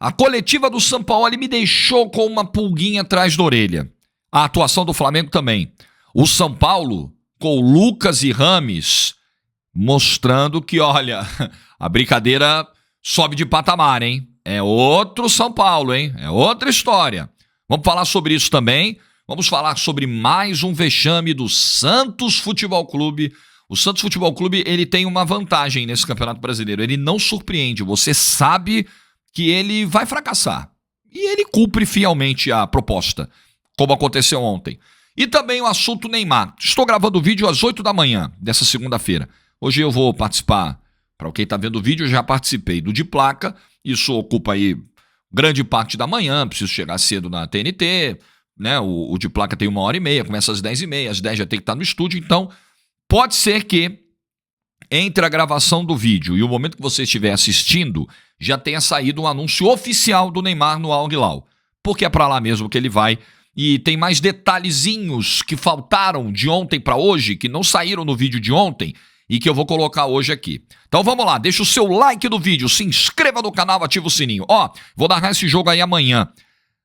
A coletiva do Sampaoli me deixou com uma pulguinha atrás da orelha. A atuação do Flamengo também. O São Paulo, com Lucas e Rames, mostrando que, olha, a brincadeira sobe de patamar, hein? É outro São Paulo, hein? É outra história. Vamos falar sobre isso também. Vamos falar sobre mais um vexame do Santos Futebol Clube. O Santos Futebol Clube, ele tem uma vantagem nesse Campeonato Brasileiro. Ele não surpreende. Você sabe que ele vai fracassar. E ele cumpre fielmente a proposta, como aconteceu ontem. E também o assunto Neymar. Estou gravando o vídeo às 8 da manhã dessa segunda-feira. Hoje eu vou participar, para quem está vendo o vídeo, eu já participei do De Placa. Isso ocupa aí grande parte da manhã, preciso chegar cedo na TNT, né? O De Placa tem 1h30, começa às 10h30, às 10 já tem que estar no estúdio, então pode ser que entre a gravação do vídeo e o momento que você estiver assistindo, já tenha saído um anúncio oficial do Neymar no Al Hilal, porque é para lá mesmo que ele vai. E tem mais detalhezinhos que faltaram de ontem para hoje, que não saíram no vídeo de ontem e que eu vou colocar hoje aqui. Então vamos lá, deixa o seu like no vídeo, se inscreva no canal, ativa o sininho. Ó, vou narrar esse jogo aí amanhã.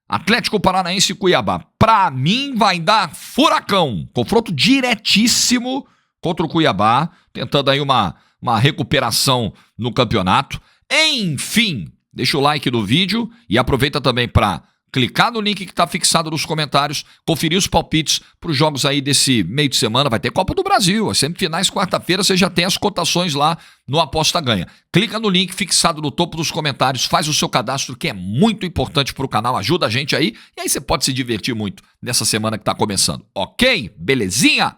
Atlético Paranaense e Cuiabá. Pra mim vai dar furacão. Confronto diretíssimo contra o Cuiabá, tentando aí uma recuperação no campeonato. Enfim, deixa o like no vídeo e aproveita também para clicar no link que está fixado nos comentários, conferir os palpites para os jogos aí desse meio de semana. Vai ter Copa do Brasil, as semifinais quarta-feira, você já tem as cotações lá no Aposta Ganha. Clica no link fixado no topo dos comentários, faz o seu cadastro, que é muito importante para o canal, ajuda a gente aí, e aí você pode se divertir muito nessa semana que está começando. Ok? Belezinha?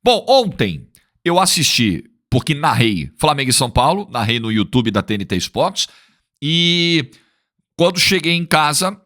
Bom, ontem eu assisti, porque narrei Flamengo e São Paulo, narrei no YouTube da TNT Sports, e quando cheguei em casa,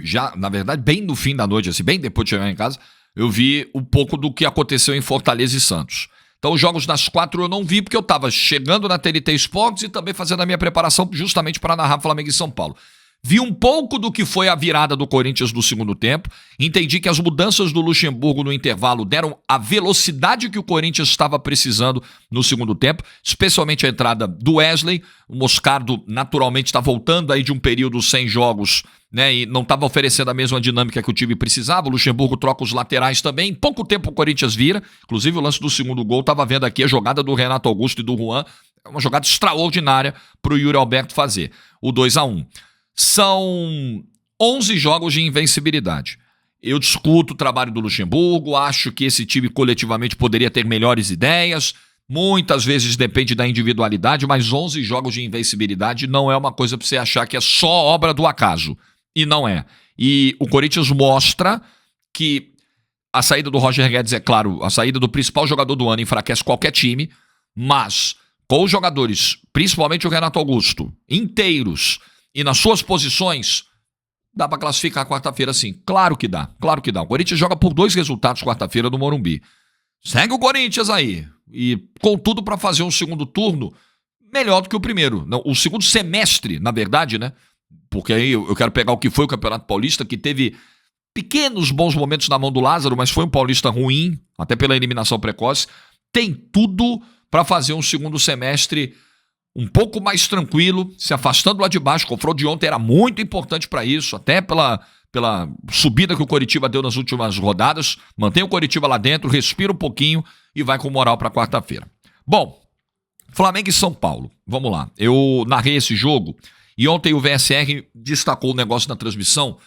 já, na verdade, bem no fim da noite, assim, bem depois de chegar em casa, eu vi um pouco do que aconteceu em Fortaleza e Santos. Então, os jogos das 4 eu não vi, porque eu estava chegando na TNT Sports e também fazendo a minha preparação justamente para narrar Flamengo e São Paulo. Vi um pouco do que foi a virada do Corinthians no segundo tempo, entendi que as mudanças do Luxemburgo no intervalo deram a velocidade que o Corinthians estava precisando no segundo tempo, especialmente a entrada do Wesley. O Moscardo naturalmente está voltando aí de um período sem jogos, né, e não estava oferecendo a mesma dinâmica que o time precisava. O Luxemburgo troca os laterais também. Em pouco tempo o Corinthians vira, inclusive o lance do segundo gol, estava vendo aqui a jogada do Renato Augusto e do Juan, uma jogada extraordinária para o Yuri Alberto fazer, o 2-1. São 11 jogos de invencibilidade. Eu discuto o trabalho do Luxemburgo, acho que esse time coletivamente poderia ter melhores ideias, muitas vezes depende da individualidade, mas 11 jogos de invencibilidade não é uma coisa para você achar que é só obra do acaso. E não é. E o Corinthians mostra que a saída do Roger Guedes, é claro, a saída do principal jogador do ano enfraquece qualquer time, mas com os jogadores, principalmente o Renato Augusto, inteiros, e nas suas posições, dá para classificar quarta-feira sim. Claro que dá, claro que dá. O Corinthians joga por 2 resultados quarta-feira no Morumbi. Segue o Corinthians aí. E com tudo para fazer um segundo turno melhor do que o primeiro. Não, o segundo semestre, na verdade, né? Porque aí eu quero pegar o que foi o Campeonato Paulista, que teve pequenos bons momentos na mão do Lázaro, mas foi um Paulista ruim, até pela eliminação precoce. Tem tudo para fazer um segundo semestre um pouco mais tranquilo, se afastando lá de baixo. O confronto de ontem era muito importante para isso, até pela subida que o Coritiba deu nas últimas rodadas. Mantém o Coritiba lá dentro, respira um pouquinho e vai com moral para quarta-feira. Bom, Flamengo e São Paulo, vamos lá. Eu narrei esse jogo e ontem o VSR destacou um negócio na transmissão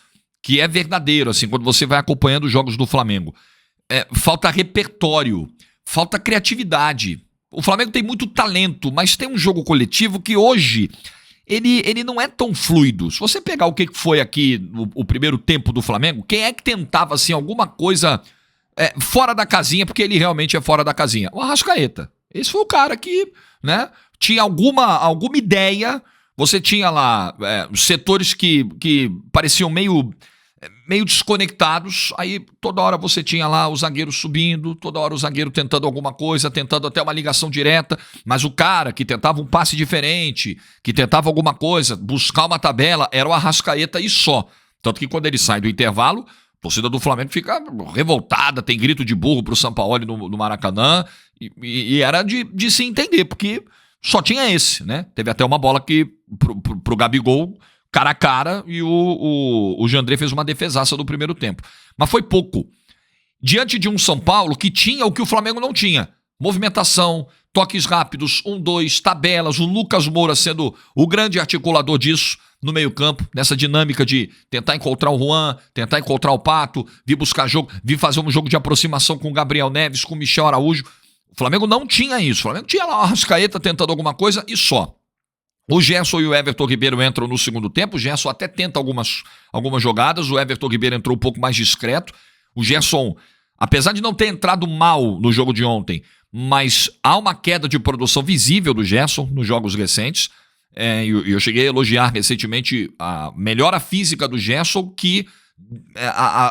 que é verdadeiro, assim, quando você vai acompanhando os jogos do Flamengo. Falta repertório, falta criatividade. O Flamengo tem muito talento, mas tem um jogo coletivo que hoje ele não é tão fluido. Se você pegar o que foi aqui o primeiro tempo do Flamengo, quem é que tentava assim, alguma coisa fora da casinha, porque ele realmente é fora da casinha? O Arrascaeta. Esse foi o cara que, né, tinha alguma ideia. Você tinha lá setores que pareciam meio desconectados, aí toda hora você tinha lá o zagueiro subindo, toda hora o zagueiro tentando alguma coisa, tentando até uma ligação direta, mas o cara que tentava um passe diferente, que tentava alguma coisa, buscar uma tabela, era o Arrascaeta e só. Tanto que quando ele sai do intervalo, a torcida do Flamengo fica revoltada, tem grito de burro pro Sampaoli no Maracanã, e era de se entender, porque só tinha esse, né? Teve até uma bola que pro Gabigol cara a cara e o Jandré fez uma defesaça no primeiro tempo. Mas foi pouco. Diante de um São Paulo que tinha o que o Flamengo não tinha. Movimentação, toques rápidos, 1-2, tabelas, o Lucas Moura sendo o grande articulador disso no meio-campo, nessa dinâmica de tentar encontrar o Juan, tentar encontrar o Pato, vir buscar jogo, vir fazer um jogo de aproximação com o Gabriel Neves, com o Michel Araújo. O Flamengo não tinha isso. O Flamengo tinha lá o Arrascaeta tentando alguma coisa e só. O Gerson e o Everton Ribeiro entram no segundo tempo. O Gerson até tenta algumas jogadas. O Everton Ribeiro entrou um pouco mais discreto. O Gerson, apesar de não ter entrado mal no jogo de ontem, mas há uma queda de produção visível do Gerson nos jogos recentes. Eu cheguei a elogiar recentemente a melhora física do Gerson, que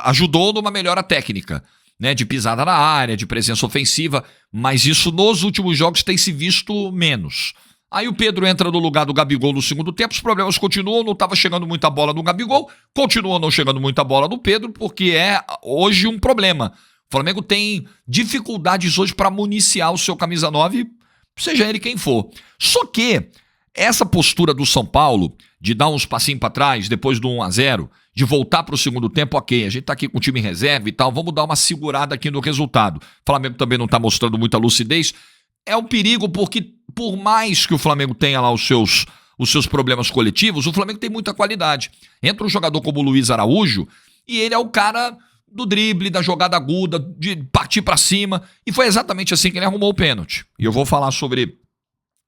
ajudou numa melhora técnica, né, de pisada na área, de presença ofensiva, mas isso nos últimos jogos tem se visto menos. Aí o Pedro entra no lugar do Gabigol no segundo tempo, os problemas continuam, não estava chegando muita bola no Gabigol, continua não chegando muita bola no Pedro, porque é hoje um problema. O Flamengo tem dificuldades hoje para municiar o seu camisa 9, seja ele quem for. Só que essa postura do São Paulo, de dar uns passinhos para trás, depois do 1-0, de voltar para o segundo tempo, ok, a gente tá aqui com o time em reserva e tal, vamos dar uma segurada aqui no resultado. O Flamengo também não tá mostrando muita lucidez. É um perigo porque, por mais que o Flamengo tenha lá os seus problemas coletivos, o Flamengo tem muita qualidade. Entra um jogador como o Luiz Araújo e ele é o cara do drible, da jogada aguda, de partir para cima, e foi exatamente assim que ele arrumou o pênalti. E eu vou falar sobre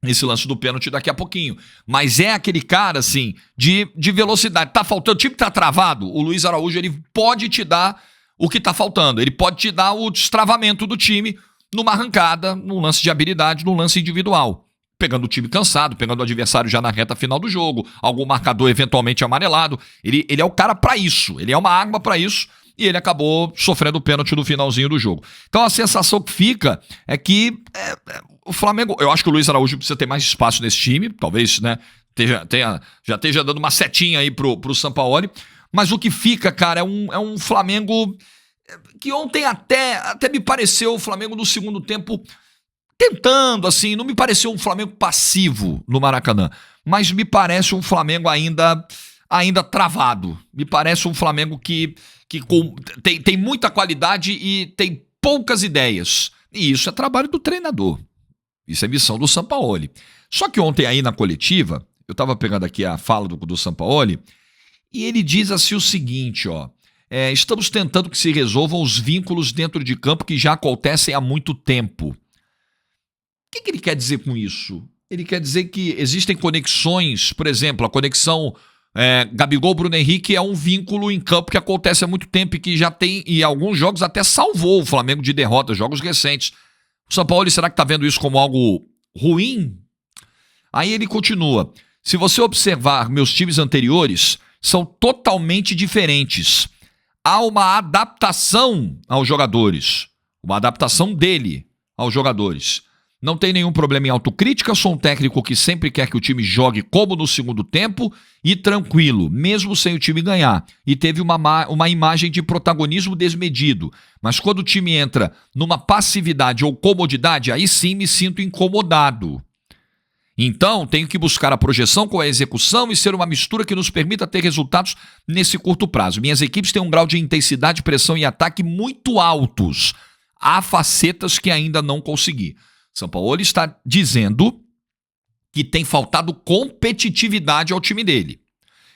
esse lance do pênalti daqui a pouquinho. Mas é aquele cara, assim, de velocidade. Tá faltando, o time tá travado, o Luiz Araújo, ele pode te dar o que tá faltando. Ele pode te dar o destravamento do time numa arrancada, num lance de habilidade, num lance individual. Pegando o time cansado, pegando o adversário já na reta final do jogo, algum marcador eventualmente amarelado. Ele é o cara pra isso, ele é uma arma pra isso. E ele acabou sofrendo o pênalti no finalzinho do jogo. Então a sensação que fica é que o Flamengo... Eu acho que o Luiz Araújo precisa ter mais espaço nesse time. Talvez, né, já esteja dando uma setinha aí pro Sampaoli. Mas o que fica, cara, é um Flamengo que ontem até me pareceu o Flamengo no segundo tempo tentando, assim. Não me pareceu um Flamengo passivo no Maracanã. Mas me parece um Flamengo ainda travado. Me parece um Flamengo que tem muita qualidade e tem poucas ideias. E isso é trabalho do treinador. Isso é missão do Sampaoli. Só que ontem aí na coletiva, eu estava pegando aqui a fala do Sampaoli, e ele diz assim o seguinte, ó. Estamos tentando que se resolvam os vínculos dentro de campo que já acontecem há muito tempo. O que ele quer dizer com isso? Ele quer dizer que existem conexões, por exemplo, a conexão Gabigol, Bruno Henrique é um vínculo em campo que acontece há muito tempo e que já tem, e alguns jogos até salvou o Flamengo de derrotas, jogos recentes. O São Paulo, será que está vendo isso como algo ruim? Aí ele continua. Se você observar meus times anteriores, são totalmente diferentes. Há uma adaptação aos jogadores. Uma adaptação dele aos jogadores. Não tem nenhum problema em autocrítica, sou um técnico que sempre quer que o time jogue como no segundo tempo e tranquilo, mesmo sem o time ganhar. E teve uma imagem de protagonismo desmedido. Mas quando o time entra numa passividade ou comodidade, aí sim me sinto incomodado. Então, tenho que buscar a projeção com a execução e ser uma mistura que nos permita ter resultados nesse curto prazo. Minhas equipes têm um grau de intensidade, pressão e ataque muito altos. Há facetas que ainda não consegui. Sampaoli está dizendo que tem faltado competitividade ao time dele.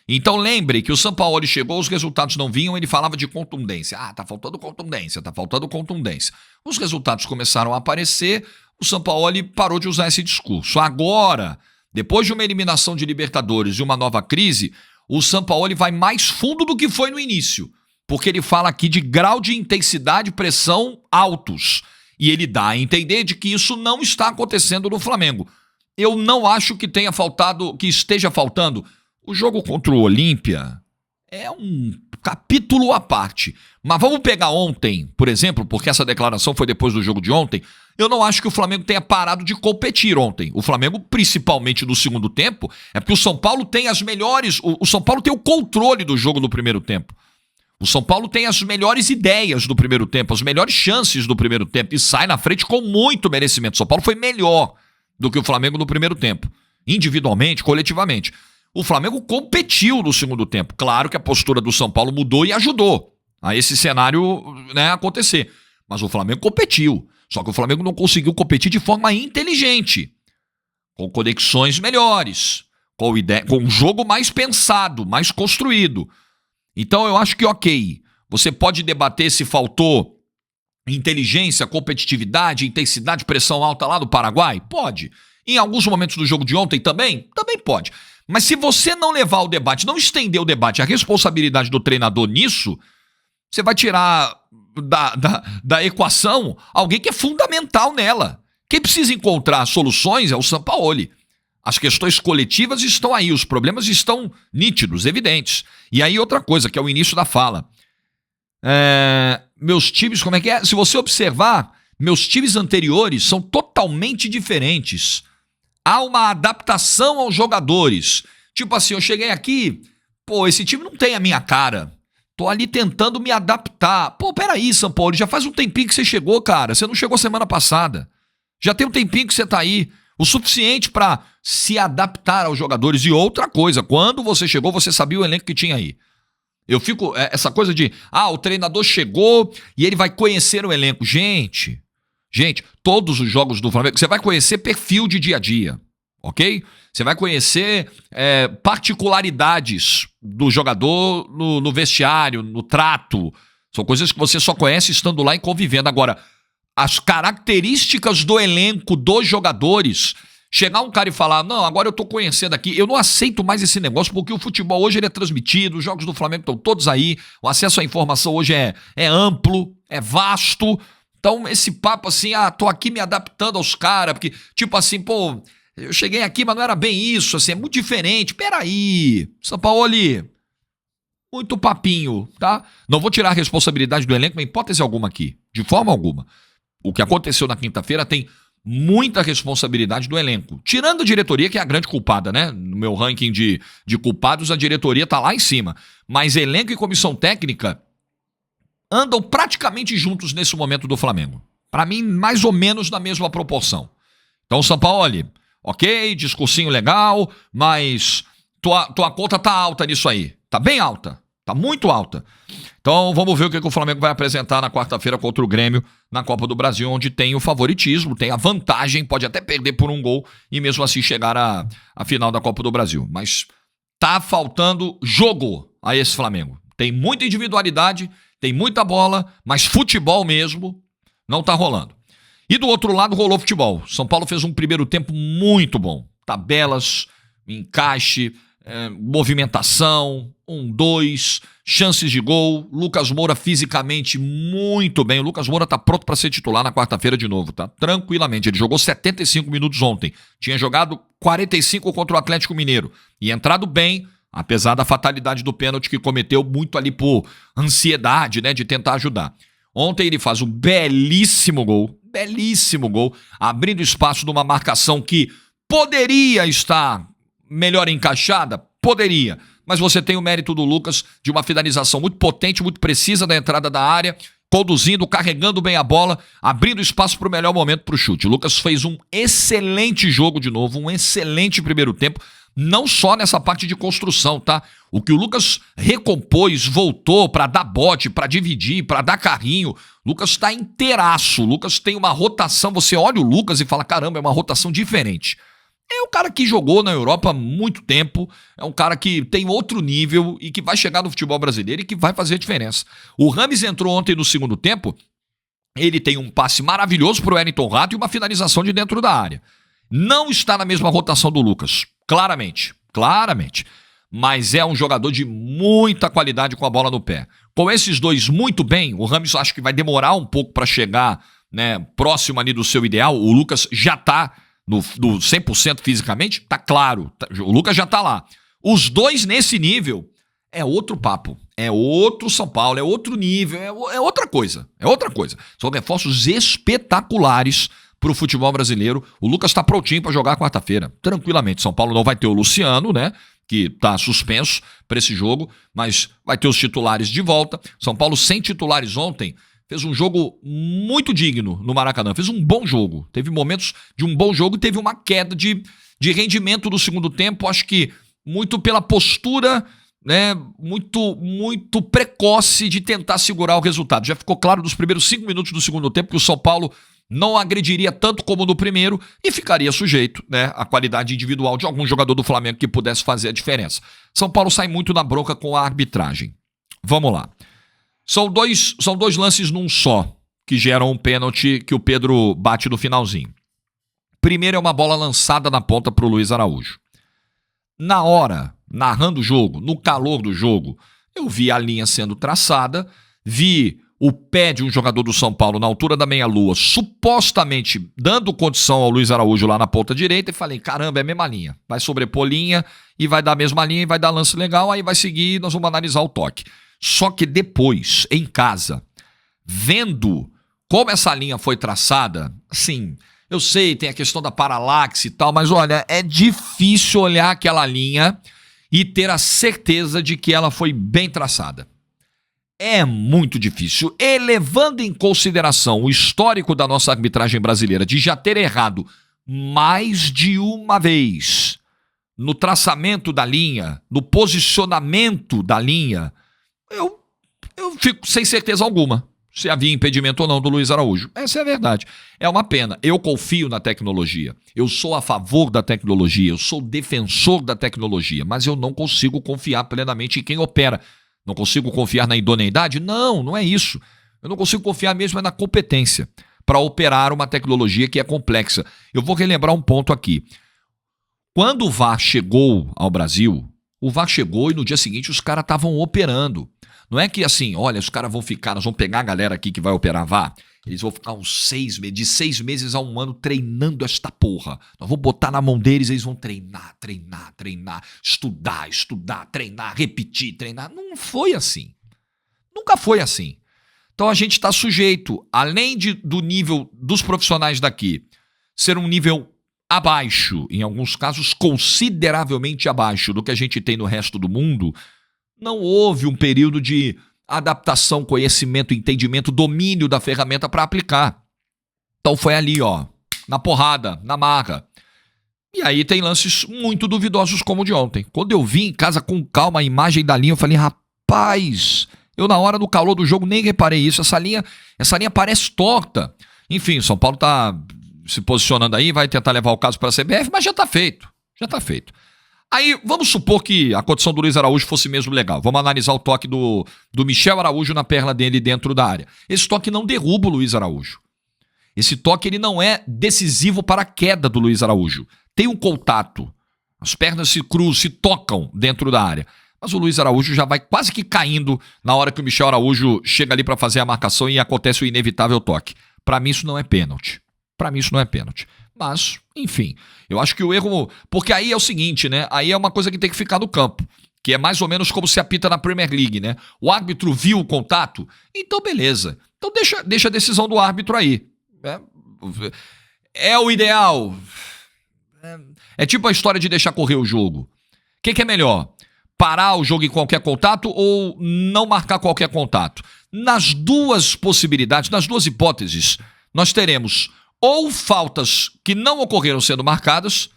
Então lembre que o Sampaoli chegou, os resultados não vinham, ele falava de contundência. Tá faltando contundência, tá faltando contundência. Os resultados começaram a aparecer, o Sampaoli parou de usar esse discurso. Agora, depois de uma eliminação de Libertadores e uma nova crise, o Sampaoli vai mais fundo do que foi no início. Porque ele fala aqui de grau de intensidade e pressão altos. E ele dá a entender de que isso não está acontecendo no Flamengo. Eu não acho que tenha faltado, que esteja faltando. O jogo contra o Olímpia é um capítulo à parte. Mas vamos pegar ontem, por exemplo, porque essa declaração foi depois do jogo de ontem. Eu não acho que o Flamengo tenha parado de competir ontem. O Flamengo, principalmente no segundo tempo, é porque o São Paulo tem as melhores... O São Paulo tem o controle do jogo no primeiro tempo. O São Paulo tem as melhores ideias do primeiro tempo, as melhores chances do primeiro tempo e sai na frente com muito merecimento. O São Paulo foi melhor do que o Flamengo no primeiro tempo, individualmente, coletivamente. O Flamengo competiu no segundo tempo. Claro que a postura do São Paulo mudou e ajudou a esse cenário, né, acontecer. Mas o Flamengo competiu. Só que o Flamengo não conseguiu competir de forma inteligente, com conexões melhores, com um jogo mais pensado, mais construído. Então eu acho que ok, você pode debater se faltou inteligência, competitividade, intensidade, pressão alta lá do Paraguai? Pode. Em alguns momentos do jogo de ontem também? Também pode. Mas se você não levar o debate, não estender o debate, a responsabilidade do treinador nisso, você vai tirar da equação alguém que é fundamental nela. Quem precisa encontrar soluções é o Sampaoli. As questões coletivas estão aí, os problemas estão nítidos, evidentes. E aí outra coisa, que é o início da fala. Meus times, como é que é? Se você observar, meus times anteriores são totalmente diferentes. Há uma adaptação aos jogadores. Tipo assim, eu cheguei aqui, esse time não tem a minha cara. Tô ali tentando me adaptar. Peraí, Sampaoli, já faz um tempinho que você chegou, cara. Você não chegou semana passada. Já tem um tempinho que você tá aí. O suficiente para se adaptar aos jogadores. E outra coisa, quando você chegou, você sabia o elenco que tinha aí. Eu fico, essa coisa de, o treinador chegou e ele vai conhecer o elenco. Gente, todos os jogos do Flamengo, você vai conhecer perfil de dia a dia, ok? Você vai conhecer particularidades do jogador no vestiário, no trato. São coisas que você só conhece estando lá e convivendo. Agora, as características do elenco, dos jogadores, chegar um cara e falar, não, agora eu tô conhecendo aqui, eu não aceito mais esse negócio, porque o futebol hoje ele é transmitido, os jogos do Flamengo estão todos aí, o acesso à informação hoje é amplo, é vasto. Então, esse papo assim, tô aqui me adaptando aos caras, porque, tipo assim, eu cheguei aqui, mas não era bem isso, assim, é muito diferente. Peraí, Sampaoli, muito papinho, tá? Não vou tirar a responsabilidade do elenco, em hipótese alguma aqui, de forma alguma. O que aconteceu na quinta-feira tem muita responsabilidade do elenco. Tirando a diretoria, que é a grande culpada, né? No meu ranking de culpados, a diretoria tá lá em cima. Mas elenco e comissão técnica andam praticamente juntos nesse momento do Flamengo. Para mim, mais ou menos na mesma proporção. Então, Sampaoli, ok, discursinho legal, mas tua conta tá alta nisso aí. Tá bem alta. Tá muito alta. Então, vamos ver o que o Flamengo vai apresentar na quarta-feira contra o Grêmio na Copa do Brasil, onde tem o favoritismo, tem a vantagem, pode até perder por um gol e mesmo assim chegar à final da Copa do Brasil. Mas tá faltando jogo a esse Flamengo. Tem muita individualidade, tem muita bola, mas futebol mesmo não tá rolando. E do outro lado rolou futebol. São Paulo fez um primeiro tempo muito bom. Tabelas, encaixe, movimentação, 1-2, chances de gol. Lucas Moura fisicamente muito bem. O Lucas Moura tá pronto para ser titular na quarta-feira de novo, tá? Tranquilamente. Ele jogou 75 minutos ontem. Tinha jogado 45 contra o Atlético Mineiro. E entrado bem, apesar da fatalidade do pênalti que cometeu muito ali por ansiedade, né, de tentar ajudar. Ontem ele faz um belíssimo gol, abrindo espaço numa marcação que poderia estar melhor encaixada? Poderia. Mas você tem o mérito do Lucas de uma finalização muito potente, muito precisa da entrada da área, conduzindo, carregando bem a bola, abrindo espaço para o melhor momento para o chute. O Lucas fez um excelente jogo de novo, um excelente primeiro tempo, não só nessa parte de construção, tá? O que o Lucas recompôs, voltou para dar bote, para dividir, para dar carrinho. O Lucas está inteiraço. O Lucas tem uma rotação. Você olha o Lucas e fala, caramba, é uma rotação diferente. É um cara que jogou na Europa há muito tempo, é um cara que tem outro nível e que vai chegar no futebol brasileiro e que vai fazer a diferença. O Rames entrou ontem no segundo tempo, ele tem um passe maravilhoso pro Wellington Rato e uma finalização de dentro da área. Não está na mesma rotação do Lucas, claramente, mas é um jogador de muita qualidade com a bola no pé. Com esses dois muito bem, o Rames acho que vai demorar um pouco para chegar, né, próximo ali do seu ideal. O Lucas já tá no 100% fisicamente, tá claro, o Lucas já tá lá. Os dois nesse nível é outro papo, é outro São Paulo, é outro nível, é outra coisa, São reforços espetaculares pro futebol brasileiro. O Lucas tá prontinho para jogar quarta-feira, tranquilamente. São Paulo não vai ter o Luciano, né, que tá suspenso para esse jogo, mas vai ter os titulares de volta. São Paulo sem titulares ontem, fez um jogo muito digno no Maracanã. Fez um bom jogo. Teve momentos de um bom jogo e teve uma queda de rendimento do segundo tempo. Acho que muito pela postura, né, muito precoce de tentar segurar o resultado. Já ficou claro nos primeiros 5 minutos do segundo tempo que o São Paulo não agrediria tanto como no primeiro e ficaria sujeito, né, à qualidade individual de algum jogador do Flamengo que pudesse fazer a diferença. São Paulo sai muito na bronca com a arbitragem. Vamos lá. São dois lances num só que geram um pênalti que o Pedro bate no finalzinho. Primeiro é uma bola lançada na ponta para o Luiz Araújo. Na hora, narrando o jogo, no calor do jogo, eu vi a linha sendo traçada, vi o pé de um jogador do São Paulo na altura da meia-lua, supostamente dando condição ao Luiz Araújo lá na ponta direita, e falei, caramba, é a mesma linha. Vai sobrepor linha e vai dar a mesma linha e vai dar lance legal, aí vai seguir e nós vamos analisar o toque. Só que depois, em casa, vendo como essa linha foi traçada, assim, eu sei, tem a questão da paralaxe e tal, mas olha, é difícil olhar aquela linha e ter a certeza de que ela foi bem traçada. É muito difícil. E levando em consideração o histórico da nossa arbitragem brasileira de já ter errado mais de uma vez no traçamento da linha, no posicionamento da linha, eu fico sem certeza alguma se havia impedimento ou não do Luiz Araújo. Essa é a verdade. É uma pena. Eu confio na tecnologia. Eu sou a favor da tecnologia. Eu sou defensor da tecnologia. Mas eu não consigo confiar plenamente em quem opera. Não consigo confiar na idoneidade? Não, não é isso. Eu não consigo confiar mesmo na competência para operar uma tecnologia que é complexa. Eu vou relembrar um ponto aqui. Quando o VAR chegou ao Brasil, o VAR chegou e no dia seguinte os caras estavam operando. Não é que assim, olha, os caras vão ficar, nós vamos pegar a galera aqui que vai operar VAR, eles vão ficar uns 6 meses, de 6 meses a 1 ano treinando esta porra. Nós vamos botar na mão deles, eles vão treinar, estudar, treinar, repetir, treinar. Não foi assim. Nunca foi assim. Então a gente está sujeito, além do nível dos profissionais daqui, ser um nível abaixo, em alguns casos consideravelmente abaixo do que a gente tem no resto do mundo, não houve um período de adaptação, conhecimento, entendimento, domínio da ferramenta para aplicar. Então foi ali, ó, na porrada, na marra. E aí tem lances muito duvidosos como o de ontem. Quando eu vi em casa com calma a imagem da linha, eu falei, rapaz, eu na hora do calor do jogo nem reparei isso. Essa linha parece torta. Enfim, São Paulo tá se posicionando aí, vai tentar levar o caso para a CBF, mas já tá feito. Aí, vamos supor que a condição do Luiz Araújo fosse mesmo legal. Vamos analisar o toque do Michel Araújo na perna dele dentro da área. Esse toque não derruba o Luiz Araújo. Esse toque ele não é decisivo para a queda do Luiz Araújo. Tem um contato. As pernas se cruzam, se tocam dentro da área. Mas o Luiz Araújo já vai quase que caindo na hora que o Michel Araújo chega ali para fazer a marcação e acontece o inevitável toque. Para mim isso não é pênalti. Mas, enfim, eu acho que o erro... Porque aí é o seguinte, né? Aí é uma coisa que tem que ficar no campo. Que é mais ou menos como se apita na Premier League, né? O árbitro viu o contato? Então, beleza. Então deixa a decisão do árbitro aí. É o ideal. É tipo a história de deixar correr o jogo. O que é melhor? Parar o jogo em qualquer contato ou não marcar qualquer contato? Nas duas possibilidades, nas duas hipóteses, nós teremos ou faltas que não ocorreram sendo marcadas,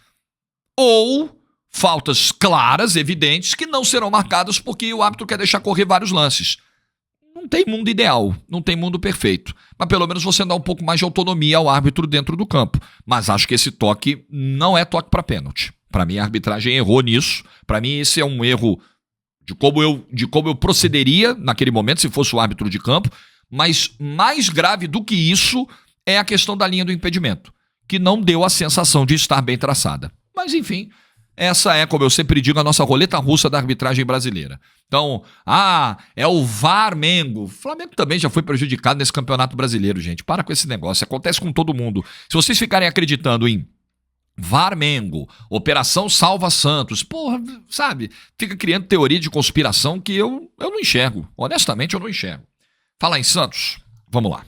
ou faltas claras, evidentes, que não serão marcadas porque o árbitro quer deixar correr vários lances. Não tem mundo ideal, não tem mundo perfeito. Mas pelo menos você dá um pouco mais de autonomia ao árbitro dentro do campo. Mas acho que esse toque não é toque para pênalti. Para mim a arbitragem errou nisso. Para mim esse é um erro de como eu procederia naquele momento se fosse o árbitro de campo. Mas mais grave do que isso é a questão da linha do impedimento, que não deu a sensação de estar bem traçada. Mas, enfim, essa é, como eu sempre digo, a nossa roleta russa da arbitragem brasileira. Então, é o VAR Mengo. O Flamengo também já foi prejudicado nesse campeonato brasileiro, gente. Para com esse negócio, acontece com todo mundo. Se vocês ficarem acreditando em VAR Mengo, Operação Salva Santos, porra, sabe? Fica criando teoria de conspiração que eu não enxergo. Honestamente, eu não enxergo. Falar em Santos, vamos lá.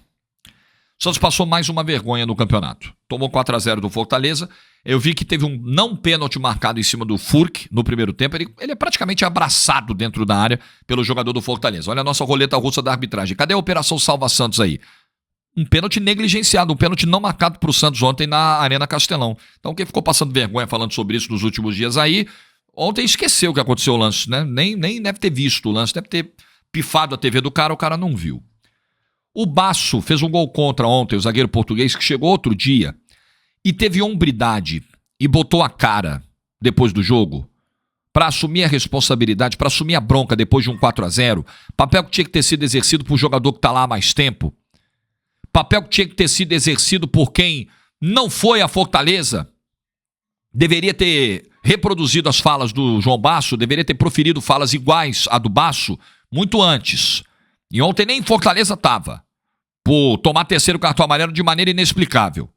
Santos passou mais uma vergonha no campeonato. Tomou 4-0 do Fortaleza. Eu vi que teve um não pênalti marcado em cima do Furk no primeiro tempo. Ele é praticamente abraçado dentro da área pelo jogador do Fortaleza. Olha a nossa roleta russa da arbitragem. Cadê a Operação Salva Santos aí? Um pênalti negligenciado, um pênalti não marcado para o Santos ontem na Arena Castelão. Então quem ficou passando vergonha falando sobre isso nos últimos dias aí, ontem esqueceu o que aconteceu o lance, né? Nem deve ter visto o lance, deve ter pifado a TV do cara, o cara não viu. O Basso fez um gol contra ontem, o zagueiro português, que chegou outro dia e teve hombridade e botou a cara depois do jogo para assumir a responsabilidade, para assumir a bronca depois de um 4-0, papel que tinha que ter sido exercido por jogador que está lá há mais tempo, papel que tinha que ter sido exercido por quem não foi a Fortaleza, deveria ter reproduzido as falas do João Basso, deveria ter proferido falas iguais à do Basso muito antes. E ontem nem em Fortaleza estava, por tomar terceiro cartão amarelo de maneira inexplicável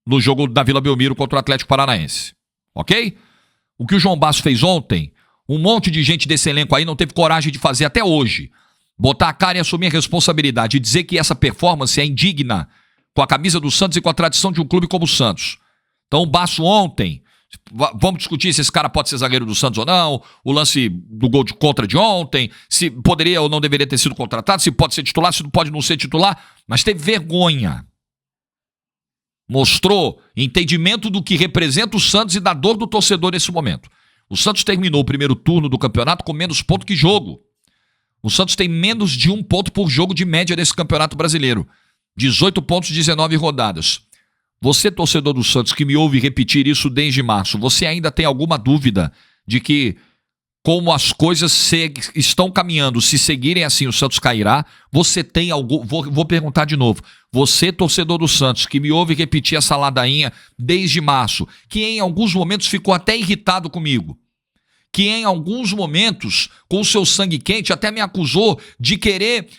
no jogo da Vila Belmiro contra o Atlético Paranaense. Ok? O que o João Basso fez ontem, um monte de gente desse elenco aí não teve coragem de fazer até hoje. Botar a cara e assumir a responsabilidade e dizer que essa performance é indigna com a camisa do Santos e com a tradição de um clube como o Santos. Então o Basso ontem, vamos discutir se esse cara pode ser zagueiro do Santos ou não, o lance do gol de contra de ontem, se poderia ou não deveria ter sido contratado, se pode ser titular, se não pode não ser titular, mas teve vergonha. Mostrou entendimento do que representa o Santos e da dor do torcedor nesse momento. O Santos terminou o primeiro turno do campeonato com menos ponto que jogo. O Santos tem menos de 1 ponto por jogo de média desse campeonato brasileiro. 18 pontos, 19 rodadas. Você, torcedor do Santos, que me ouve repetir isso desde março, você ainda tem alguma dúvida de que, como as coisas estão caminhando, se seguirem assim, o Santos cairá? Você tem algum... Vou perguntar de novo. Você, torcedor do Santos, que me ouve repetir essa ladainha desde março, que em alguns momentos ficou até irritado comigo, que em alguns momentos, com o seu sangue quente, até me acusou de querer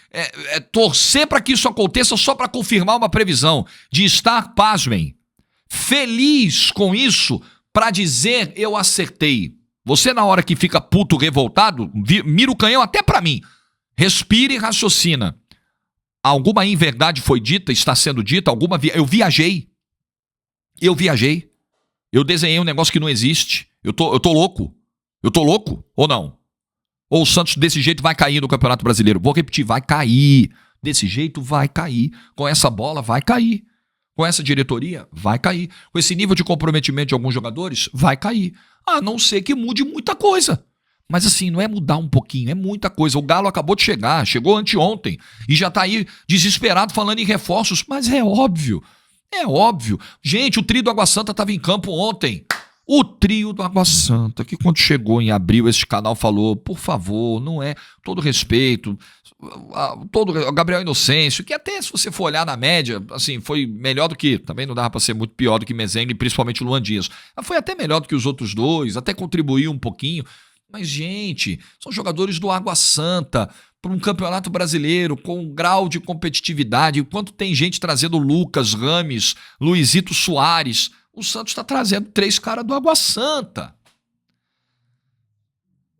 torcer para que isso aconteça só para confirmar uma previsão, de estar, pasmem, feliz com isso para dizer eu acertei. Você, na hora que fica puto, revoltado, mira o canhão até para mim. Respira e raciocina. Alguma inverdade foi dita, está sendo dita, eu viajei. Eu desenhei um negócio que não existe. Eu tô louco. Eu tô louco ou não? Ou o Santos desse jeito vai cair no Campeonato Brasileiro? Vou repetir, vai cair. Desse jeito vai cair. Com essa bola vai cair. Com essa diretoria vai cair. Com esse nível de comprometimento de alguns jogadores vai cair. A não ser que mude muita coisa. Mas assim, não é mudar um pouquinho, é muita coisa. O Galo acabou de chegar, chegou anteontem e já tá aí desesperado falando em reforços. Mas é óbvio. Gente, o trio do Água Santa tava em campo ontem. O trio do Água Santa, que quando chegou em abril, esse canal falou, por favor, não é, todo respeito, o Gabriel Inocêncio, que até se você for olhar na média, assim, foi melhor do que, também não dava para ser muito pior do que Mezengue e principalmente o Luan Dias. Foi até melhor do que os outros dois, até contribuiu um pouquinho, mas gente, são jogadores do Água Santa, para um campeonato brasileiro com um grau de competitividade, enquanto tem gente trazendo Lucas, Rames, Luizito Soares. O Santos está trazendo 3 caras do Água Santa.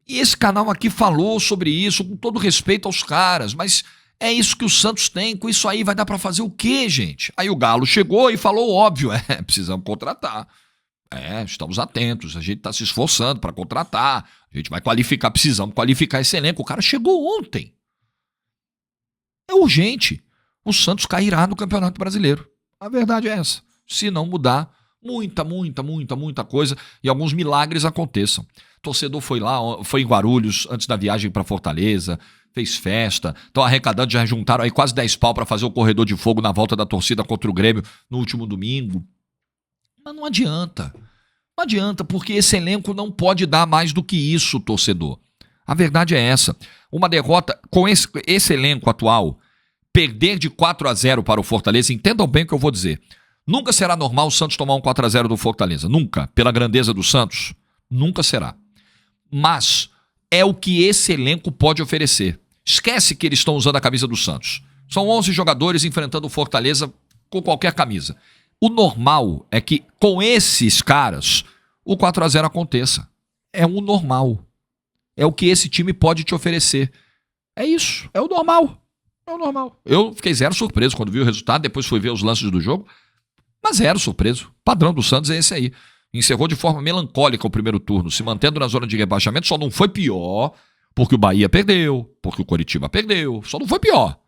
E esse canal aqui falou sobre isso, com todo respeito aos caras, mas é isso que o Santos tem, com isso aí vai dar para fazer o quê, gente? Aí o Galo chegou e falou óbvio, precisamos contratar. Estamos atentos, a gente está se esforçando para contratar, a gente vai qualificar, precisamos qualificar esse elenco. O cara chegou ontem. É urgente. O Santos cairá no Campeonato Brasileiro. A verdade é essa. Se não mudar, muita coisa e alguns milagres aconteçam. O torcedor foi lá, foi em Guarulhos antes da viagem para Fortaleza, fez festa, estão arrecadando, já juntaram aí quase 10 pau para fazer o corredor de fogo na volta da torcida contra o Grêmio no último domingo. Mas não adianta, porque esse elenco não pode dar mais do que isso, torcedor. A verdade é essa. Uma derrota com esse elenco atual, perder de 4-0 para o Fortaleza, entendam bem o que eu vou dizer. Nunca será normal o Santos tomar um 4-0 do Fortaleza. Nunca. Pela grandeza do Santos. Nunca será. Mas é o que esse elenco pode oferecer. Esquece que eles estão usando a camisa do Santos. São 11 jogadores enfrentando o Fortaleza com qualquer camisa. O normal é que com esses caras o 4-0 aconteça. É o normal. É o que esse time pode te oferecer. É isso. É o normal. Eu fiquei zero surpreso quando vi o resultado. Depois fui ver os lances do jogo. Mas zero surpreso. O padrão do Santos é esse aí. Encerrou de forma melancólica o primeiro turno, se mantendo na zona de rebaixamento. Só não foi pior porque o Bahia perdeu, porque o Coritiba perdeu. Só não foi pior.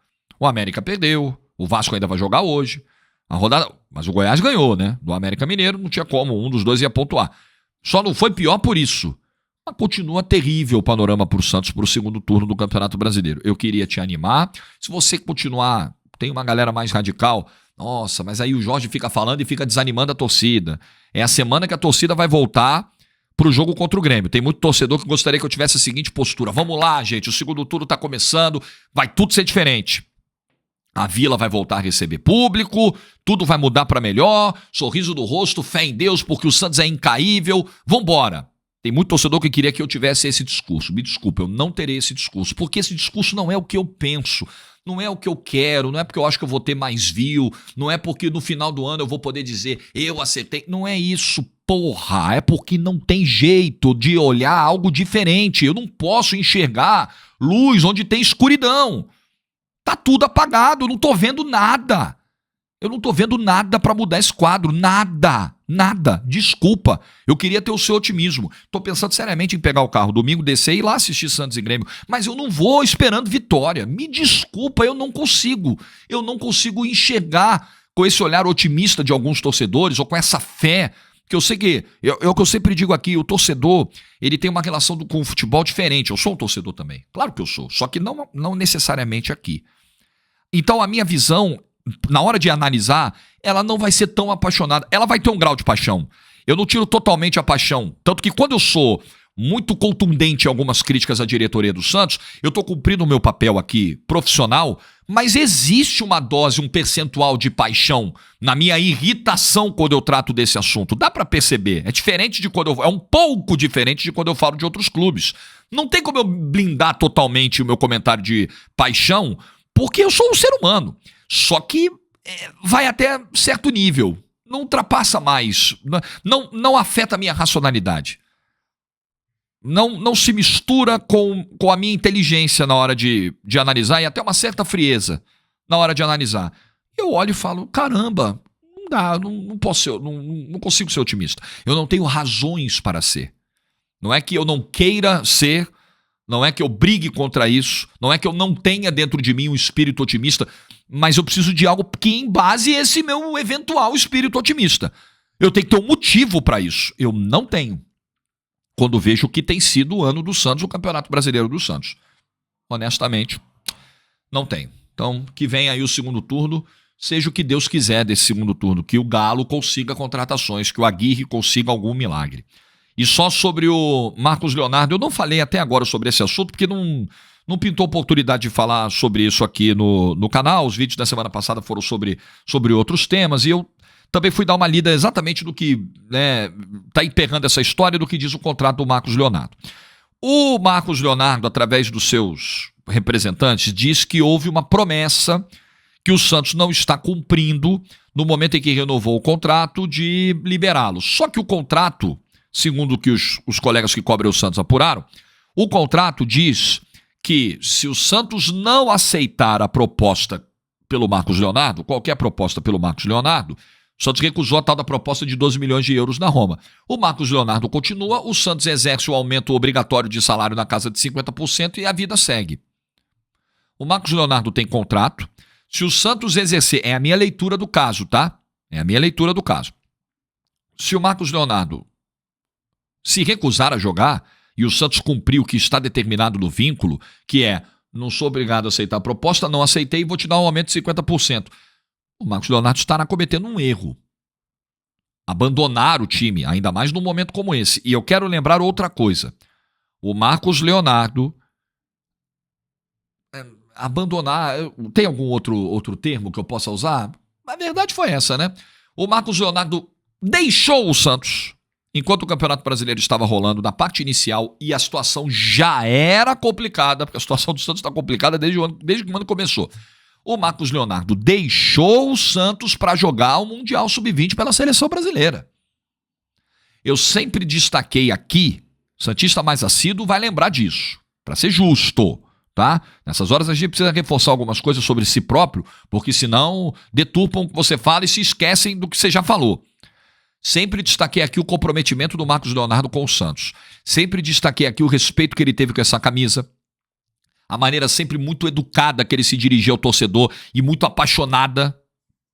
O América perdeu. O Vasco ainda vai jogar hoje. A rodada... Mas o Goiás ganhou, né? Do América Mineiro não tinha como. Um dos dois ia pontuar. Só não foi pior por isso. Mas continua terrível o panorama para o Santos para o segundo turno do Campeonato Brasileiro. Eu queria te animar. Se você continuar, tem uma galera mais radical. Nossa, mas aí o Jorge fica falando e fica desanimando a torcida. É a semana que a torcida vai voltar para o jogo contra o Grêmio. Tem muito torcedor que gostaria que eu tivesse a seguinte postura. Vamos lá, gente, o segundo turno está começando, vai tudo ser diferente. A Vila vai voltar a receber público, tudo vai mudar para melhor, sorriso do rosto, fé em Deus, porque o Santos é incaível. Vambora. Tem muito torcedor que queria que eu tivesse esse discurso. Me desculpa, eu não terei esse discurso, porque esse discurso não é o que eu penso, não é o que eu quero, não é porque eu acho que eu vou ter mais view, não é porque no final do ano eu vou poder dizer eu acertei. Não é isso, porra. É porque não tem jeito de olhar algo diferente. Eu não posso enxergar luz onde tem escuridão. Tá tudo apagado, eu não tô vendo nada. Eu não tô vendo nada pra mudar esse quadro, nada, desculpa. Eu queria ter o seu otimismo. Tô pensando seriamente em pegar o carro domingo, descer e ir lá assistir Santos e Grêmio, mas eu não vou esperando vitória. Me desculpa, eu não consigo enxergar com esse olhar otimista de alguns torcedores ou com essa fé, que eu sei que, é o que eu sempre digo aqui, o torcedor, ele tem uma relação com o futebol diferente. Eu sou um torcedor também, claro que eu sou, só que não necessariamente aqui. Então a minha visão, na hora de analisar, ela não vai ser tão apaixonada. Ela vai ter um grau de paixão. Eu não tiro totalmente a paixão. Tanto que quando eu sou muito contundente em algumas críticas à diretoria do Santos, eu estou cumprindo o meu papel aqui profissional, mas existe uma dose, um percentual de paixão na minha irritação quando eu trato desse assunto. Dá para perceber. É diferente de quando é um pouco diferente de quando eu falo de outros clubes. Não tem como eu blindar totalmente o meu comentário de paixão, porque eu sou um ser humano. Só que vai até certo nível, não ultrapassa mais, não afeta a minha racionalidade, não se mistura com a minha inteligência na hora de analisar e até uma certa frieza na hora de analisar. Eu olho e falo, caramba, não dá, não posso ser, não consigo ser otimista. Eu não tenho razões para ser. Não é que eu não queira ser, não é que eu brigue contra isso, não é que eu não tenha dentro de mim um espírito otimista, mas eu preciso de algo que embase esse meu eventual espírito otimista. Eu tenho que ter um motivo para isso. Eu não tenho. Quando vejo o que tem sido o ano do Santos, o Campeonato Brasileiro do Santos. Honestamente, não tenho. Então, que venha aí o segundo turno, seja o que Deus quiser desse segundo turno, que o Galo consiga contratações, que o Aguirre consiga algum milagre. E só sobre o Marcos Leonardo, eu não falei até agora sobre esse assunto, porque não pintou oportunidade de falar sobre isso aqui no canal. Os vídeos da semana passada foram sobre outros temas, e eu também fui dar uma lida exatamente do que está emperrando essa história, do que diz o contrato do Marcos Leonardo. O Marcos Leonardo, através dos seus representantes, diz que houve uma promessa que o Santos não está cumprindo no momento em que renovou o contrato, de liberá-lo. Só que o contrato, segundo o que os colegas que cobrem o Santos apuraram, o contrato diz que se o Santos não aceitar a proposta pelo Marcos Leonardo, qualquer proposta pelo Marcos Leonardo, o Santos recusou a tal da proposta de 12 milhões de euros na Roma. O Marcos Leonardo continua, o Santos exerce o aumento obrigatório de salário na casa de 50% e a vida segue. O Marcos Leonardo tem contrato. Se o Santos exercer, é a minha leitura do caso, tá? É a minha leitura do caso. Se o Marcos Leonardo se recusar a jogar e o Santos cumprir o que está determinado no vínculo, que é, não sou obrigado a aceitar a proposta, não aceitei e vou te dar um aumento de 50%. O Marcos Leonardo estará cometendo um erro. Abandonar o time, ainda mais num momento como esse. E eu quero lembrar outra coisa. O Marcos Leonardo... abandonar... Tem algum outro termo que eu possa usar? A verdade foi essa, né? O Marcos Leonardo deixou o Santos enquanto o Campeonato Brasileiro estava rolando na parte inicial e a situação já era complicada, porque a situação do Santos está complicada desde que o ano começou. O Marcos Leonardo deixou o Santos para jogar o Mundial Sub-20 pela seleção brasileira. Eu sempre destaquei aqui, santista mais assíduo vai lembrar disso, para ser justo, tá? Nessas horas a gente precisa reforçar algumas coisas sobre si próprio, porque senão deturpam o que você fala e se esquecem do que você já falou. Sempre destaquei aqui o comprometimento do Marcos Leonardo com o Santos. Sempre destaquei aqui o respeito que ele teve com essa camisa. A maneira sempre muito educada que ele se dirigia ao torcedor e muito apaixonada,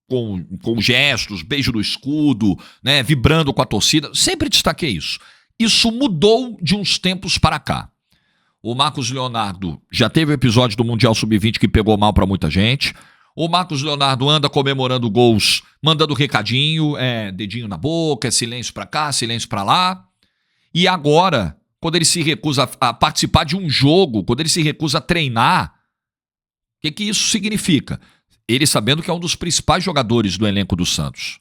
com gestos, beijo no escudo, né, vibrando com a torcida. Sempre destaquei isso. isso mudou de uns tempos para cá. O Marcos Leonardo já teve o episódio do Mundial Sub-20 que pegou mal para muita gente. O Marcos Leonardo anda comemorando gols, mandando recadinho, dedinho na boca, silêncio para cá, silêncio para lá. E agora, quando ele se recusa a participar de um jogo, quando ele se recusa a treinar, o que isso significa? Ele sabendo que é um dos principais jogadores do elenco do Santos.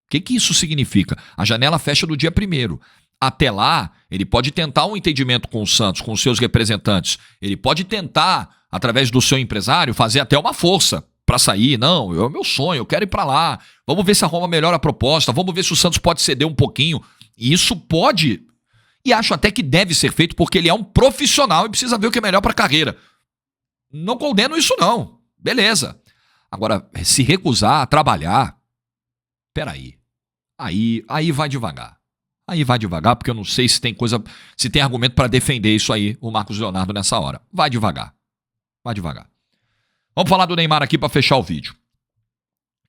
O que isso significa? A janela fecha no dia 1º. Até lá, ele pode tentar um entendimento com o Santos, com os seus representantes. Ele pode tentar, através do seu empresário, fazer até uma força para sair. Não, é o meu sonho, eu quero ir para lá. Vamos ver se a Roma melhora a proposta. Vamos ver se o Santos pode ceder um pouquinho. E isso pode, e acho até que deve ser feito, porque ele é um profissional e precisa ver o que é melhor para a carreira. Não condeno isso não. Beleza. Agora, se recusar a trabalhar, peraí. Aí vai devagar. Aí vai devagar, porque eu não sei se tem se tem argumento para defender isso aí, o Marcos Leonardo, nessa hora. Vai devagar. Vai devagar. Vamos falar do Neymar aqui para fechar o vídeo.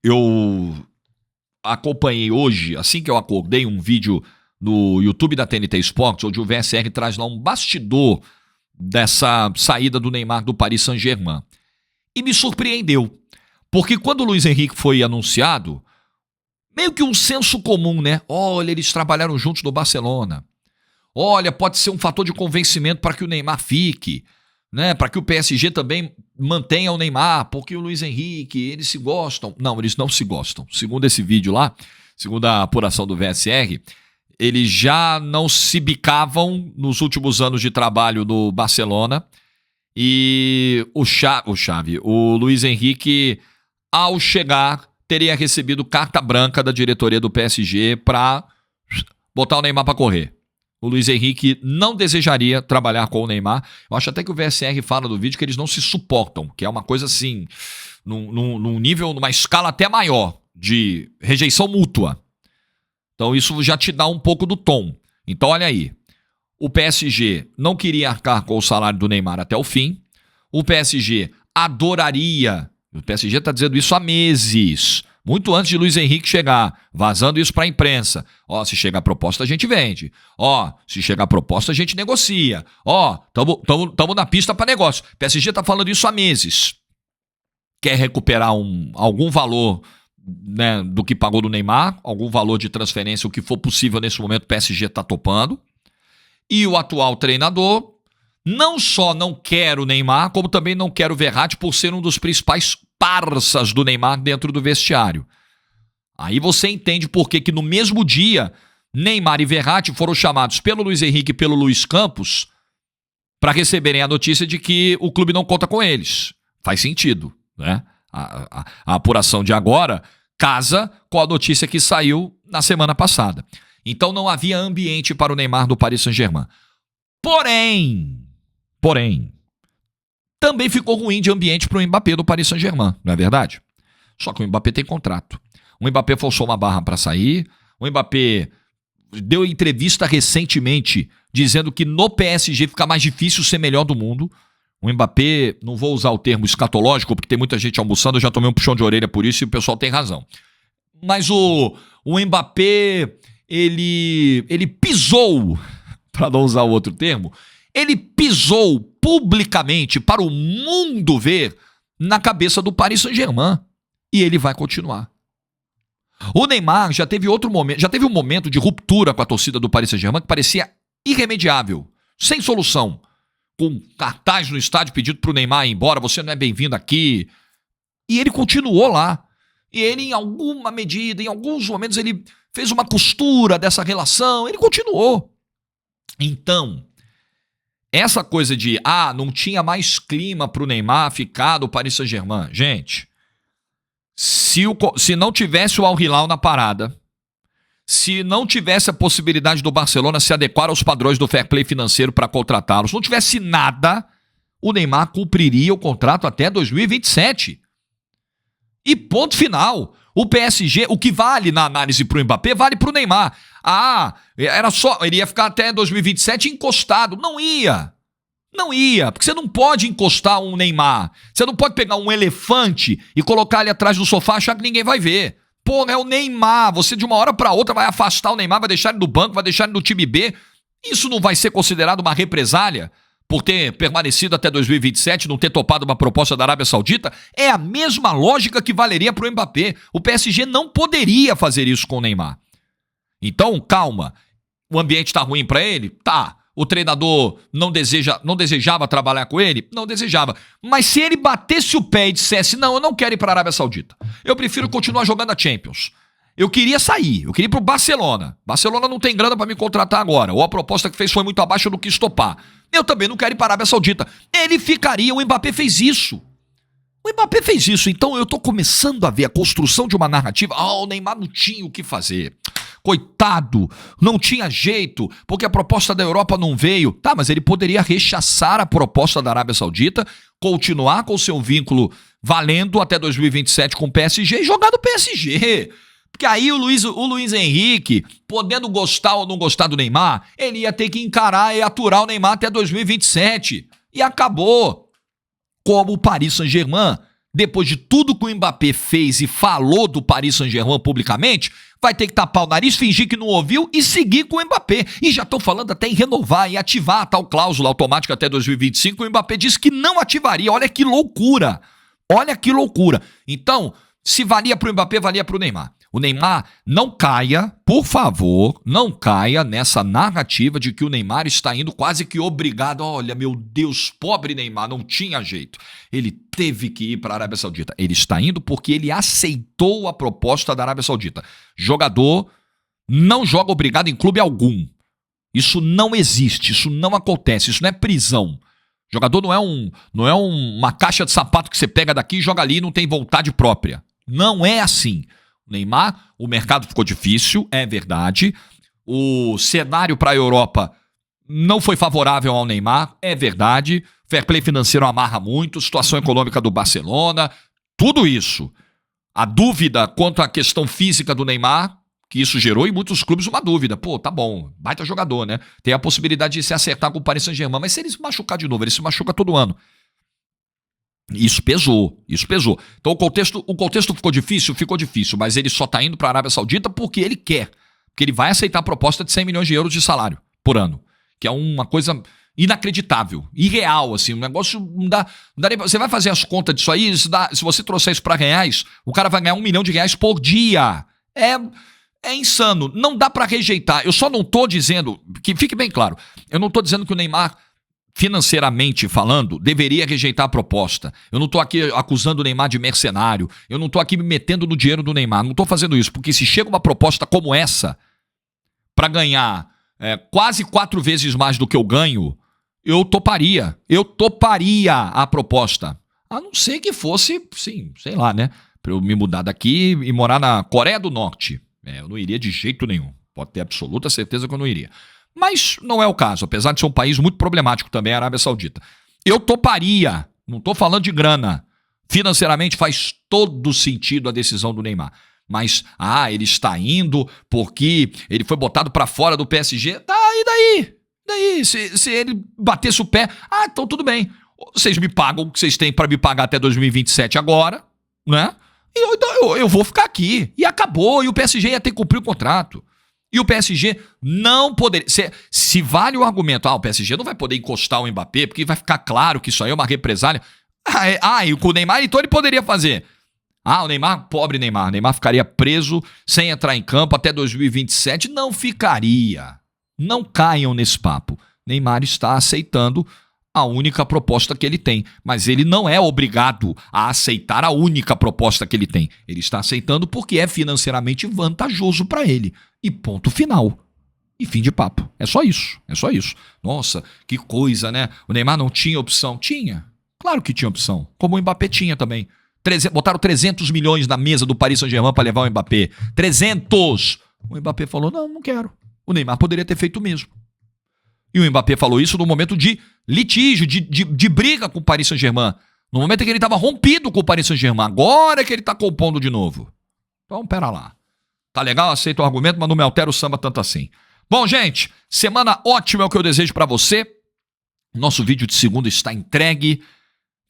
Eu acompanhei hoje, assim que eu acordei, um vídeo no YouTube da TNT Sports, onde o VSR traz lá um bastidor dessa saída do Neymar do Paris Saint-Germain. E me surpreendeu, porque quando o Luiz Henrique foi anunciado, meio que um senso comum, né? Olha, eles trabalharam juntos no Barcelona. Olha, pode ser um fator de convencimento para que o Neymar fique, né? Para que o PSG também mantenha o Neymar, porque o Luiz Henrique, eles se gostam. Não, eles não se gostam. Segundo esse vídeo lá, segundo a apuração do VSR, eles já não se bicavam nos últimos anos de trabalho no Barcelona. E o Luiz Henrique, ao chegar, teria recebido carta branca da diretoria do PSG para botar o Neymar para correr. O Luiz Henrique não desejaria trabalhar com o Neymar. Eu acho até que o VSR fala no vídeo que eles não se suportam, que é uma coisa assim, num nível, numa escala até maior, de rejeição mútua. Então isso já te dá um pouco do tom. Então olha aí, o PSG não queria arcar com o salário do Neymar até o fim. O PSG adoraria... O PSG está dizendo isso há meses, muito antes de Luiz Henrique chegar, vazando isso para a imprensa. Ó, se chegar a proposta, a gente vende. Ó, se chegar a proposta, a gente negocia. Ó, tamo na pista para negócio. O PSG está falando isso há meses. Quer recuperar algum valor, né, do que pagou do Neymar, algum valor de transferência, o que for possível nesse momento, o PSG está topando. E o atual treinador... não só não quer o Neymar, como também não quer o Verratti por ser um dos principais parças do Neymar dentro do vestiário. Aí você entende por que no mesmo dia, Neymar e Verratti foram chamados pelo Luiz Henrique e pelo Luiz Campos para receberem a notícia de que o clube não conta com eles. Faz sentido, né? A apuração de agora casa com a notícia que saiu na semana passada. Então não havia ambiente para o Neymar do Paris Saint-Germain. Porém, também ficou ruim de ambiente para o Mbappé do Paris Saint-Germain, não é verdade? Só que o Mbappé tem contrato. O Mbappé forçou uma barra para sair. O Mbappé deu entrevista recentemente dizendo que no PSG fica mais difícil ser melhor do mundo. O Mbappé, não vou usar o termo escatológico, porque tem muita gente almoçando, eu já tomei um puxão de orelha por isso e o pessoal tem razão. Mas o Mbappé, ele pisou, para não usar o outro termo, ele pisou publicamente para o mundo ver na cabeça do Paris Saint-Germain. E ele vai continuar. O Neymar já teve um momento de ruptura com a torcida do Paris Saint-Germain que parecia irremediável, sem solução. Com cartaz no estádio pedido para o Neymar ir embora, você não é bem-vindo aqui. E ele continuou lá. E ele, em alguma medida, em alguns momentos, ele fez uma costura dessa relação, ele continuou. Então... essa coisa de, não tinha mais clima pro Neymar ficar do Paris Saint-Germain. Gente, se não tivesse o Al Hilal na parada, se não tivesse a possibilidade do Barcelona se adequar aos padrões do fair play financeiro para contratá-los, se não tivesse nada, o Neymar cumpriria o contrato até 2027. E ponto final. O PSG, o que vale na análise pro Mbappé, vale pro Neymar. Ele ia ficar até 2027 encostado. Não ia, porque você não pode encostar um Neymar. Você não pode pegar um elefante e colocar ele atrás do sofá e achar que ninguém vai ver. Pô, é o Neymar. Você de uma hora para outra vai afastar o Neymar, vai deixar ele no banco, vai deixar ele no time B. Isso não vai ser considerado uma represália por ter permanecido até 2027, não ter topado uma proposta da Arábia Saudita? É a mesma lógica que valeria para o Mbappé. O PSG não poderia fazer isso com o Neymar. Então, calma. O ambiente está ruim para ele? Tá. O treinador não desejava trabalhar com ele? Não desejava. Mas se ele batesse o pé e dissesse, não, eu não quero ir para a Arábia Saudita. Eu prefiro continuar jogando a Champions. Eu queria sair, eu queria ir pro Barcelona. Barcelona não tem grana para me contratar agora. Ou a proposta que fez foi muito abaixo, eu não quis topar. Eu também não quero ir para a Arábia Saudita. Ele ficaria, o Mbappé fez isso. O Mbappé fez isso, então eu tô começando a ver a construção de uma narrativa. O Neymar não tinha o que fazer. Coitado, não tinha jeito, porque a proposta da Europa não veio. Tá, mas ele poderia rechaçar a proposta da Arábia Saudita, continuar com o seu vínculo valendo até 2027 com o PSG e jogar no PSG. Porque aí o Luiz Henrique, podendo gostar ou não gostar do Neymar, ele ia ter que encarar e aturar o Neymar até 2027. E acabou. Como o Paris Saint-Germain, depois de tudo que o Mbappé fez e falou do Paris Saint-Germain publicamente, vai ter que tapar o nariz, fingir que não ouviu e seguir com o Mbappé. E já estão falando até em renovar e ativar a tal cláusula automática até 2025. O Mbappé disse que não ativaria. Olha que loucura. Olha que loucura. Então, se valia para o Mbappé, valia para o Neymar. O Neymar não caia, por favor, não caia nessa narrativa de que o Neymar está indo quase que obrigado. Olha, meu Deus, pobre Neymar, não tinha jeito. Ele teve que ir para a Arábia Saudita. Ele está indo porque ele aceitou a proposta da Arábia Saudita. Jogador não joga obrigado em clube algum. Isso não existe, isso não acontece, isso não é prisão. Jogador não é uma caixa de sapato que você pega daqui e joga ali e não tem vontade própria. Não é assim. Neymar, o mercado ficou difícil, é verdade. O cenário para a Europa não foi favorável ao Neymar, é verdade. Fair play financeiro amarra muito, situação econômica do Barcelona, tudo isso. A dúvida quanto à questão física do Neymar, que isso gerou em muitos clubes uma dúvida. Pô, tá bom, baita jogador, né? Tem a possibilidade de se acertar com o Paris Saint-Germain, mas se ele se machucar de novo, ele se machuca todo ano. Isso pesou. Então o contexto ficou difícil, mas ele só tá indo para a Arábia Saudita porque ele quer. Porque ele vai aceitar a proposta de 100 milhões de euros de salário por ano. Que é uma coisa inacreditável, irreal, assim, um negócio não dá nem pra, você vai fazer as contas disso aí, se você trouxer isso para reais, o cara vai ganhar R$1 milhão por dia. É insano, não dá para rejeitar. Eu só não tô dizendo, que fique bem claro, eu não tô dizendo que o Neymar, financeiramente falando, deveria rejeitar a proposta. Eu não tô aqui acusando o Neymar de mercenário, eu não tô aqui me metendo no dinheiro do Neymar, não tô fazendo isso, porque se chega uma proposta como essa, para ganhar quase 4 vezes mais do que eu ganho, eu toparia a proposta. A não ser que fosse, sim, sei lá, né? Pra eu me mudar daqui e morar na Coreia do Norte. Eu não iria de jeito nenhum. Pode ter absoluta certeza que eu não iria. Mas não é o caso, apesar de ser um país muito problemático também, a Arábia Saudita. Eu toparia, não tô falando de grana. Financeiramente faz todo sentido a decisão do Neymar. Mas, ele está indo porque ele foi botado pra fora do PSG. Tá, e daí? Se ele batesse o pé, então tudo bem. Vocês me pagam o que vocês têm pra me pagar até 2027 agora, né? E eu vou ficar aqui. E acabou, e o PSG ia ter que cumprir o contrato. E o PSG não poderia... Se vale o argumento, o PSG não vai poder encostar o Mbappé, porque vai ficar claro que isso aí é uma represália. E com o Neymar, então ele poderia fazer. O Neymar, pobre Neymar. Neymar ficaria preso sem entrar em campo até 2027. Não ficaria. Não caiam nesse papo. Neymar está aceitando a única proposta que ele tem. Mas ele não é obrigado a aceitar a única proposta que ele tem. Ele está aceitando porque é financeiramente vantajoso para ele. E ponto final. E fim de papo. É só isso. Nossa, que coisa, né? O Neymar não tinha opção. Tinha. Claro que tinha opção. Como o Mbappé tinha também. Botaram 300 milhões na mesa do Paris Saint-Germain para levar o Mbappé. 300! O Mbappé falou, não quero. O Neymar poderia ter feito o mesmo. E o Mbappé falou isso no momento de litígio, de briga com o Paris Saint-Germain. No momento em que ele estava rompido com o Paris Saint-Germain. Agora é que ele está compondo de novo. Então, pera lá. Tá legal? Aceito o argumento, mas não me altera o samba tanto assim. Bom, gente, semana ótima é o que eu desejo pra você. Nosso vídeo de segunda está entregue.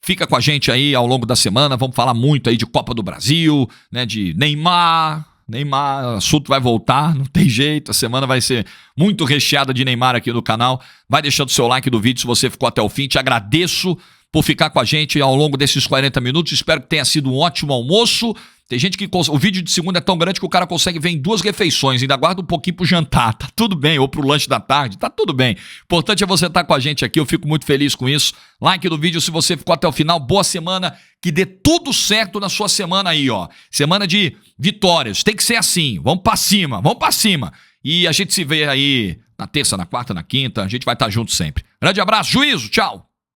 Fica com a gente aí ao longo da semana. Vamos falar muito aí de Copa do Brasil, né, de Neymar. Neymar, o assunto vai voltar, não tem jeito. A semana vai ser muito recheada de Neymar aqui no canal. Vai deixando o seu like do vídeo se você ficou até o fim. Te agradeço por ficar com a gente ao longo desses 40 minutos. Espero que tenha sido um ótimo almoço. Tem gente que... O vídeo de segunda é tão grande que o cara consegue ver em 2 refeições. Ainda guarda um pouquinho pro jantar. Tá tudo bem. Ou pro lanche da tarde. Tá tudo bem. O importante é você estar com a gente aqui. Eu fico muito feliz com isso. Like do vídeo se você ficou até o final. Boa semana. Que dê tudo certo na sua semana aí, ó. Semana de vitórias. Tem que ser assim. Vamos pra cima. Vamos pra cima. E a gente se vê aí na terça, na quarta, na quinta. A gente vai estar junto sempre. Grande abraço. Juízo. Tchau.